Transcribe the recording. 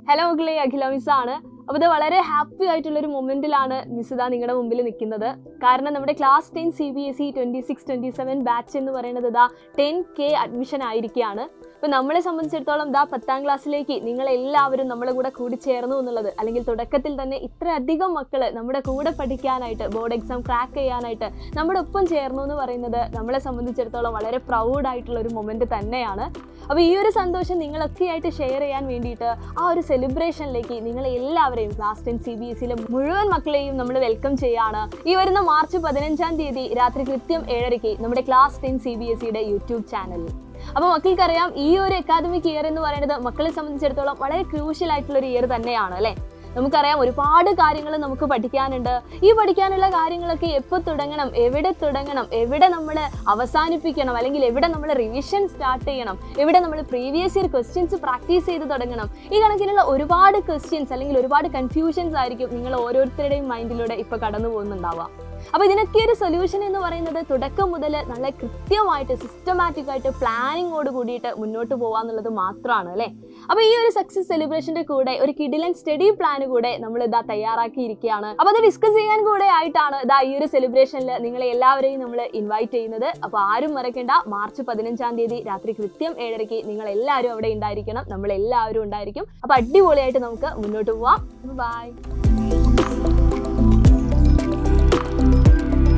Hello മക്കളെ, അഖില miss ആണ്. അപ്പോൾ ഇത് വളരെ ഹാപ്പി ആയിട്ടുള്ളൊരു മൊമെൻറ്റിലാണ് മിസ് ഇതാ നിങ്ങളുടെ മുമ്പിൽ നിൽക്കുന്നത്. കാരണം നമ്മുടെ ക്ലാസ് 10 CBSE 26-27 ബാച്ച് എന്ന് പറയുന്നത് ഇതാ 10K അഡ്മിഷൻ ആയിരിക്കുകയാണ്. അപ്പോൾ നമ്മളെ സംബന്ധിച്ചിടത്തോളം ഇതാ 10ാം ക്ലാസ്സിലേക്ക് നിങ്ങളെല്ലാവരും നമ്മുടെ കൂടെ കൂടിച്ചേർന്നു എന്നുള്ളത്, അല്ലെങ്കിൽ തുടക്കത്തിൽ തന്നെ ഇത്രയധികം മക്കൾ നമ്മുടെ കൂടെ പഠിക്കാനായിട്ട്, ബോർഡ് എക്സാം ക്രാക്ക് ചെയ്യാനായിട്ട് നമ്മുടെ ഒപ്പം ചേർന്നു എന്ന് പറയുന്നത് നമ്മളെ സംബന്ധിച്ചിടത്തോളം വളരെ പ്രൗഡായിട്ടുള്ള ഒരു മൊമെൻറ്റ് തന്നെയാണ്. അപ്പോൾ ഈ ഒരു സന്തോഷം നിങ്ങളൊക്കെ ആയിട്ട് ഷെയർ ചെയ്യാൻ വേണ്ടിയിട്ട് ആ ഒരു സെലിബ്രേഷനിലേക്ക് നിങ്ങളെ എല്ലാവരെയും ക്ലാസ് 10 CBSEയിലെ മുഴുവൻ മക്കളെയും നമ്മൾ വെൽക്കം ചെയ്യാണ്. ഈ വരുന്ന മാർച്ച് 15-ാം തീയതി രാത്രി കൃത്യം 7:30 നമ്മുടെ ക്ലാസ് 10 CBSEയുടെ യൂട്യൂബ് ചാനലിൽ. അപ്പോൾ മക്കൾക്കറിയാം, ഈ ഒരു അക്കാദമിക് ഇയർ എന്ന് പറയുന്നത് മക്കളെ സംബന്ധിച്ചിടത്തോളം വളരെ ക്രൂഷ്യൽ ആയിട്ടുള്ള ഒരു ഇയർ തന്നെയാണ് അല്ലേ. നമുക്കറിയാം, ഒരുപാട് കാര്യങ്ങൾ നമുക്ക് പഠിക്കാനുണ്ട്. ഈ പഠിക്കാനുള്ള കാര്യങ്ങളൊക്കെ എപ്പോൾ തുടങ്ങണം, എവിടെ നമ്മൾ അവസാനിപ്പിക്കണം, അല്ലെങ്കിൽ എവിടെ നമ്മൾ റിവിഷൻ സ്റ്റാർട്ട് ചെയ്യണം, എവിടെ നമ്മൾ പ്രീവിയസ് ഇയർ ക്വസ്റ്റ്യൻസ് പ്രാക്ടീസ് ചെയ്ത് തുടങ്ങണം. ഈ കണക്കിലുള്ള ഒരുപാട് ക്വസ്റ്റ്യൻസ് അല്ലെങ്കിൽ ഒരുപാട് കൺഫ്യൂഷൻസ് ആയിരിക്കും നിങ്ങൾ ഓരോരുത്തരുടെയും മൈൻഡിലൂടെ ഇപ്പോൾ കടന്നു പോകുന്നുണ്ടാവുക. അപ്പോൾ ഇതിനൊക്കെ ഒരു സൊല്യൂഷൻ എന്ന് പറയുന്നത് തുടക്കം മുതൽ നല്ല കൃത്യമായിട്ട് സിസ്റ്റമാറ്റിക് ആയിട്ട് പ്ലാനിങ്ങോട് കൂടിയിട്ട് മുന്നോട്ട് പോകാന്നുള്ളത് മാത്രമാണ് അല്ലേ. അപ്പോൾ ഈ ഒരു സക്സസ് സെലിബ്രേഷൻ്റെ കൂടെ ഒരു കിഡിലൻ സ്റ്റഡി പ്ലാൻ കൂടെ നമ്മൾ ഇതാ തയ്യാറാക്കിയിരിക്കുകയാണ്. അപ്പോൾ അത് ഡിസ്കസ് ചെയ്യാൻ കൂടെ ആയിട്ടാണ് ഇതാ ഈ ഒരു സെലിബ്രേഷനിൽ നിങ്ങളെ എല്ലാവരെയും നമ്മൾ ഇൻവൈറ്റ് ചെയ്യുന്നത്. അപ്പോൾ ആരും മറക്കേണ്ട, മാർച്ച് 15-ാം തീയതി രാത്രി കൃത്യം 7:30 നിങ്ങൾ എല്ലാവരും അവിടെ ഉണ്ടായിരിക്കണം, നമ്മളെല്ലാവരും ഉണ്ടായിരിക്കും. അപ്പോൾ അടിപൊളിയായിട്ട് നമുക്ക് മുന്നോട്ട് പോവാം. ബൈ.